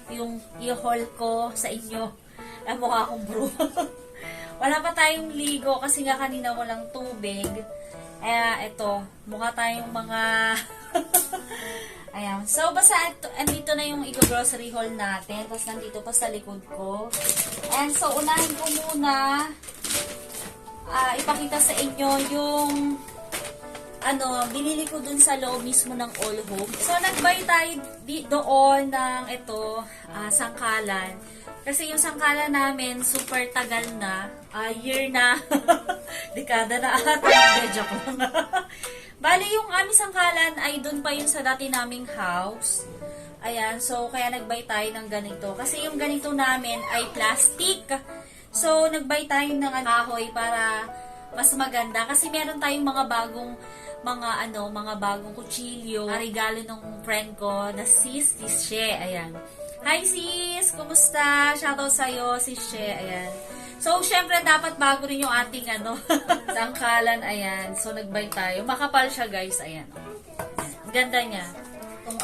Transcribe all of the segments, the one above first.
yung i-haul ko sa inyo. Ay, mukha akong bro. Wala pa tayong ligo kasi nga kanina walang tubig. Kaya ito, mukha tayong mga... Ayan. So, basta andito na yung i-grocery haul natin. Tapos nandito pa sa likod ko. And so, unahin ko muna ipakita sa inyo yung binili ko dun sa loob mismo ng All Home. So, nag-buy tayo doon ng ito, sangkalan. Kasi yung sangkalan namin, super tagal na. Year na. Dekada na ata. Joke lang. Bali, yung aming sangkalan ay dun pa yun sa dati naming house. Ayan, so kaya nag-buy tayo ng ganito. Kasi yung ganito namin ay plastic. So, nag-buy tayo ng kahoy para mas maganda. Kasi meron tayong mga bagong kutsilyo. Regalo ng friend ko na sis She. Ayan. Hi sis! Kumusta? Shoutout sa'yo, sis She. Ayan. So, syempre, dapat bago rin yung ating sangkalan. Ayan. So, nag-buy tayo. Makapal siya, guys. Ayan. Ganda niya. Itong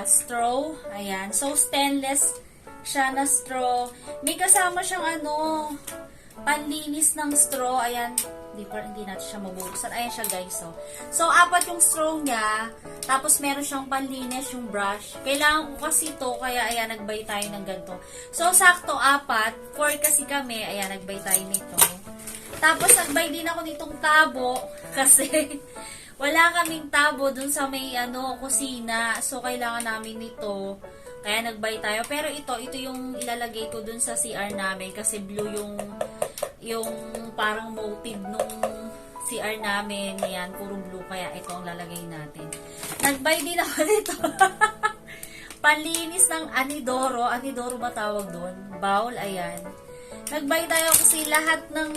straw. Ayan. So, stainless siya na straw. May kasama siyang panlinis ng straw. Ayan. Hindi natin siya mabubuksan. Ayan siya, guys. So, 4 yung straw niya. Tapos, meron siyang panlinis, yung brush. Kailangan ko kasi ito. Kaya, ayan, nag-buy tayo ng ganito. So, sakto, 4. 4 kasi kami. Ayan, nag-buy tayo nito. Tapos, nag-buy din ako nitong tabo. Kasi, wala kaming tabo dun sa may, kusina. So, kailangan namin nito. Kaya, nag-buy tayo. Pero ito yung ilalagay ko dun sa CR namin. Kasi, blue yung parang motive nung CR namin. Ayan, puro blue. Kaya ito ang lalagay natin. Nag-buy din ako nito. Panlinis ng anidoro. Anidoro ba tawag doon? Bowl, ayan. Nag-buy tayo kasi lahat ng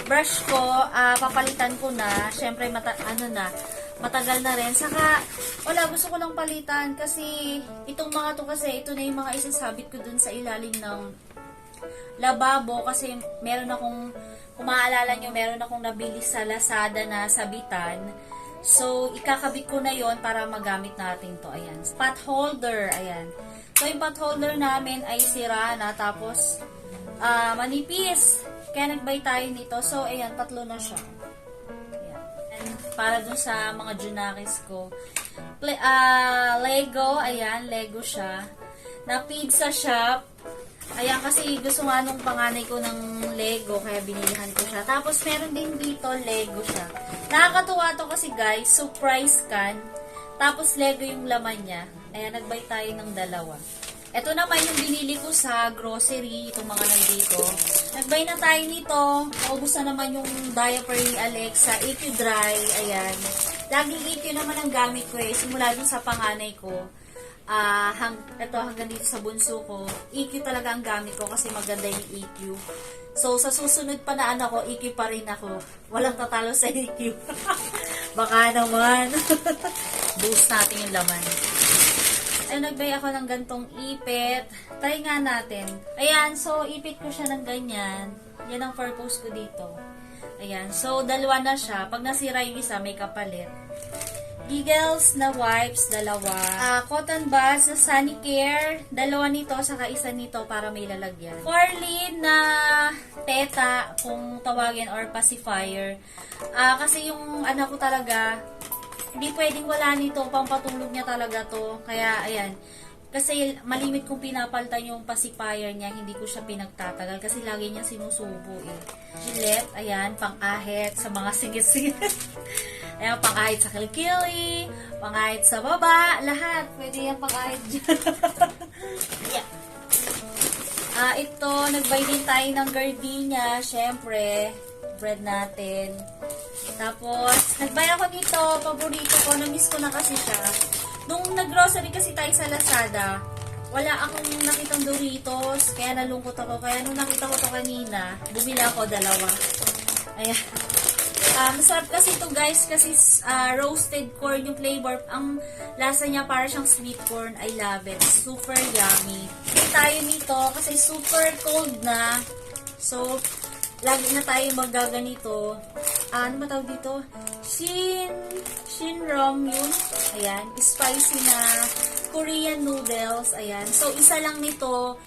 brush ko, papalitan ko na. Siyempre, matagal na rin. Saka, gusto ko lang palitan kasi itong mga to kasi, ito na yung mga isasabit ko dun sa ilalim ng lababo kasi meron akong, kung maaalala nyo, meron akong nabili sa Lazada na sabitan. So, ikakabit ko na yon para magamit natin to. Ayan. Pot holder. Ayan. So, yung pot holder namin ay sira na. Tapos, manipis. Kaya nag-buy tayo nito. So, ayan. 3 na siya. Ayan. And, para dun sa mga junakis ko. Lego. Ayan. Lego siya. Na pizza shop. Ayan, kasi gusto nga nung panganay ko ng Lego, kaya binilihan ko siya. Tapos, meron din dito, Lego siya. Nakakatuwa to kasi, guys, surprise can. Tapos, Lego yung laman niya. Ayan, nag-buy tayo ng 2. Ito naman yung binili ko sa grocery, itong mga nandito. Nag-buy na tayo nito. Naubos na naman yung diaper ni Alexa. EQ Dry, ayan. Laging EQ naman ang gamit ko simula dun sa panganay ko. Hanggang dito sa bunso ko, EQ talaga ang gamit ko kasi maganda yung EQ. So, sa susunod pa na ko, EQ pa rin ako. Walang tatalo sa EQ. Baka naman. Boost natin yung laman. Ay, nagbay ako ng gantong ipit. Try nga natin. Ayan, so, ipit ko siya ng ganyan. Yan ang purpose ko dito. Ayan, so, 2 na siya. Pag nasira yung isa, may kapalit. Eagles na wipes, 2. Cotton buds na Sanicare, 2 nito, saka 1 nito para may lalagyan. Forlin na teta, kung tawagin, or pacifier. Kasi yung ko talaga, hindi pwedeng wala nito, pampatulog niya talaga to. Kaya, ayan. Kasi malimit kung pinapalitan yung pacifier niya, hindi ko siya pinagtatagal kasi lagi niya sinusubo Gillette, ayan, pang-ahit sa mga singit-singit. Ayan, pang-ahit sa kilikili, pang-ahit sa baba, lahat. Pwede yan pang-ahit dyan. Yeah. Ito, nag-buy din tayo ng gardenia, syempre, bread natin. Tapos, nag-buy ako nito, paborito ko, na-miss ko na kasi siya. Nung nag-grocery kasi tayo sa Lazada, wala akong nakitang Doritos, kaya nalungkot ako. Kaya nung nakita ko to kanina, bumili ako 2. Ayan. Masarap kasi ito, guys, kasi roasted corn yung flavor. Ang lasa niya para siyang sweet corn. I love it. Super yummy. Bili tayo nito kasi super cold na. So, lagi na tayo magaganito. Ano ba tawag dito? Shinrom yun. Ayan. Spicy na Korean noodles. Ayan. So, isa lang nito.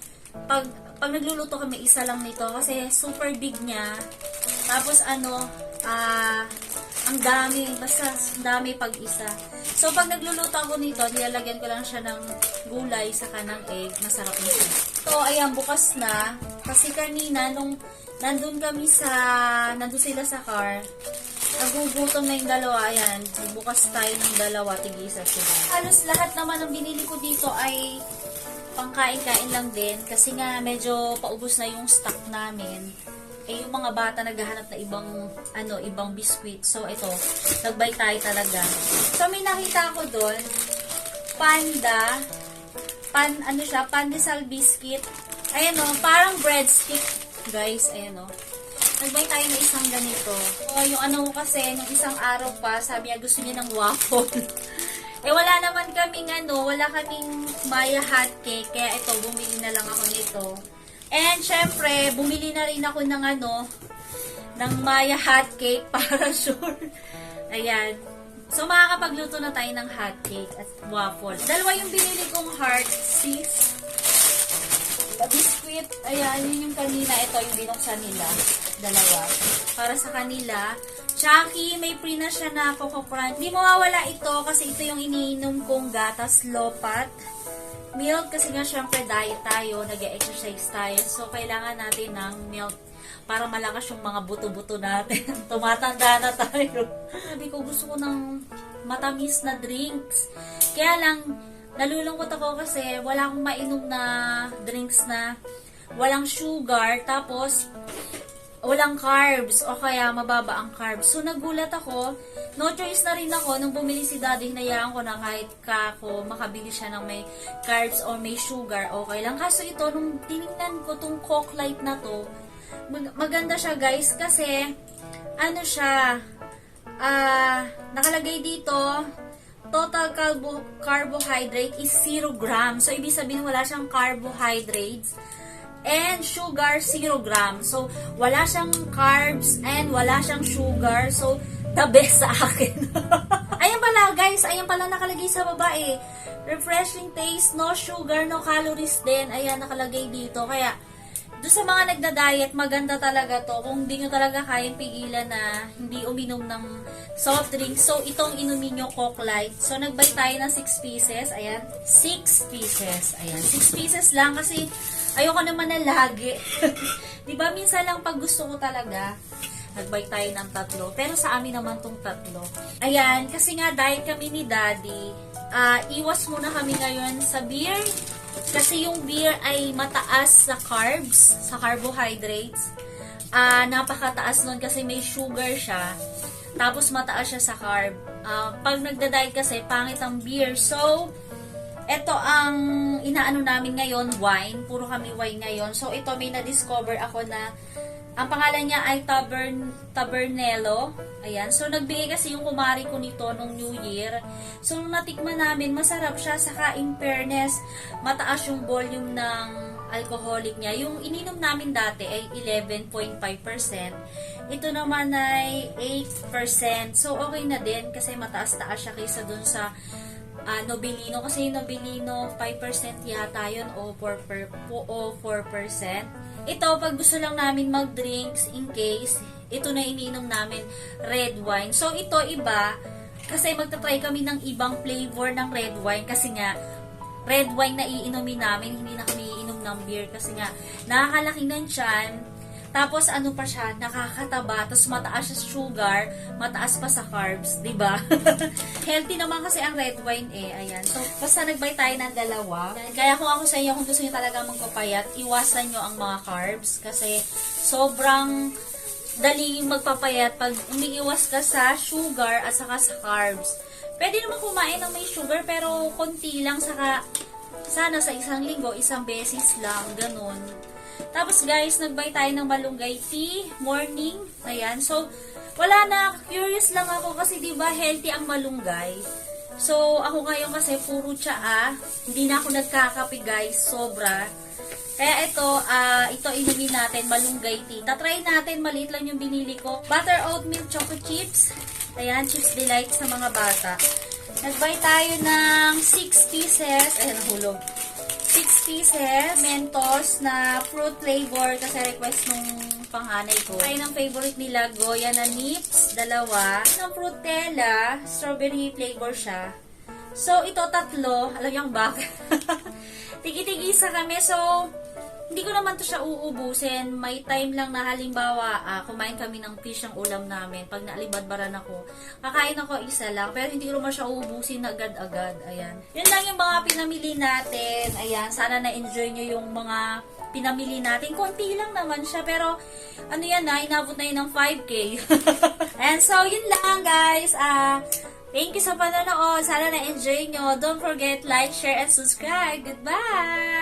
Pag nagluluto kami, isa lang nito. Kasi super big niya. Tapos, ang dami. Basta, ang dami pag isa. So, pag nagluluto ako nito, nilalagyan ko lang siya ng gulay sa kanang egg. Masarap na siya. So, ayan, bukas na. Kasi kanina, nung nandun sila sa car, nagugutom na yung dalawa. Ayan, bukas tayo ng dalawa, tigisa sila. Halos lahat naman ng binili ko dito ay pangkain-kain lang din. Kasi nga, medyo paubos na yung stock namin. Eh, yung mga bata naghahanap na ibang biscuit. So, ito, nagbay tayo talaga. So, may nakita ko doon, pandesal biscuit. Ayan o, parang breadstick, guys. Ayan o. Nagbay tayo ng isang ganito. So, yung kasi, nung isang araw pa, sabi niya gusto niya ng waffle. Eh, wala naman kaming wala kaming Maya hot cake. Kaya ito, bumili na lang ako nito. And, syempre, bumili na rin ako ng ng Maya hot cake para sure. Ayan. So, makakapagluto na tayo ng hot cake at waffle. Dalawa yung binili kong heart, sis. Biscuit, ayan, yun yung kanina. Ito yung binuksan nila. Dalawa. Para sa kanila. Chucky, may free na siya na Coco Crunch. Hindi mawawala ito kasi ito yung iniinom kong gatas lopat. Milk kasi nga syempre diet tayo, nag-exercise tayo. So, kailangan natin ng milk para malakas yung mga buto-buto natin. Tumatanda na tayo. Sabi ko, gusto ko ng matamis na drinks. Kaya lang, nalulungkot ako kasi wala akong mainom na drinks na walang sugar, tapos walang carbs, o kaya mababa ang carbs. So, nagulat ako. No choice na rin ako nung bumili si daddy, hinayaan ko na kahit makabili siya ng may carbs o may sugar, okay lang. Kaso ito, nung tinignan ko tong Coke Light na to, maganda siya guys kasi nakalagay dito, total carbohydrate is 0 grams. So, ibig sabihin wala siyang carbohydrates and sugar 0 grams. So, wala siyang carbs and wala siyang sugar. So, the best sa akin. Ayan pala guys, ayan pala nakalagay sa baba eh. Refreshing taste, no sugar, no calories din. Ayan nakalagay dito. Kaya, doon sa mga nagda-diet, maganda talaga to. Kung hindi nyo talaga kayang pigilan na hindi uminom ng soft drinks. So, itong inumin nyo Coke Light. So, nagbay tayo ng 6 pieces. Ayan. 6 pieces. Ayan. 6 pieces lang kasi ayoko naman na lagi. Diba, minsan lang pag gusto ko talaga, nagbay tayo ng 3. Pero sa amin naman tong 3. Ayan. Kasi nga, diet kami ni Daddy. Iwas muna kami ngayon sa beer. Kasi yung beer ay mataas sa carbs, sa carbohydrates. Napakataas nun kasi may sugar siya. Tapos mataas siya sa carb. Pag nagda-diet kasi, pangit ang beer. So, ito ang inaano namin ngayon, wine. Puro kami wine ngayon. So, ito may na-discover ako na ang pangalan niya ay Tabernello. Ayan. So, nagbigay kasi yung kumari ko nito nung New Year. So, nung natikman namin, masarap siya. Saka, in fairness, mataas yung volume ng alcoholic niya. Yung ininom namin dati ay 11.5%. Ito naman ay 8%. So, okay na din kasi mataas-taas siya kaysa dun sa Nobilino. Kasi yung Nobilino, 5% yata yun o 4%. Ito, pag gusto lang namin mag-drinks in case, ito na iniinom namin, red wine. So, ito iba, kasi magta-try kami ng ibang flavor ng red wine kasi nga, red wine na iinumin namin, hindi na kami iinom ng beer kasi nga, nakakalaki ng tiyan, tapos ano pa siya, nakakataba, tapos mataas sa sugar, mataas pa sa carbs, diba? Healthy naman kasi ang red wine eh, ayan. So, basta nagbay tayo ng 2. Kaya kung ako sa inyo, kung gusto niyo talaga magpapayat, iwasan nyo ang mga carbs kasi sobrang daling magpapayat pag umiiwas ka sa sugar at saka sa carbs. Pwede naman kumain ng may sugar pero konti lang, saka sana sa isang linggo, isang beses lang, ganun. Tapos guys, nagbay tayo ng malunggay tea, morning. Ayan. So, wala na. Curious lang ako kasi diba healthy ang malunggay. So, ako ngayon kasi puro tsaa. Hindi na ako nagkakape guys. Sobra. Kaya ito inumin natin, malunggay tea. Tatry natin, maliit lang yung binili ko. Butter oat milk choco chips. Ayan, Chips Delight sa mga bata. Nag-buy tayo ng 6 pieces. Ayan, nahulog. 6 pieces. Mentos na fruit flavor kasi request nung panghanay ko. Tayo ng favorite nila, Goya na Nips, dalawa. Ng Frutella, strawberry flavor siya. So, ito tatlo. Alam niyo ang bag. Tigi-tigisa kami. So, hindi ko naman to siya uubusin. May time lang na halimbawa, kumain kami ng fish ang ulam namin. Pag naalibadbaran ako, kakain ako isa lang. Pero hindi ko naman siya uubusin agad-agad. Ayan. Yun lang yung mga pinamili natin. Ayan. Sana na-enjoy nyo yung mga pinamili natin. Konti lang naman siya. Pero, ano yan na, inabot na yun ng 5K. And so, yun lang guys. Thank you sa panonood. Sana na-enjoy nyo. Don't forget, like, share, and subscribe. Goodbye!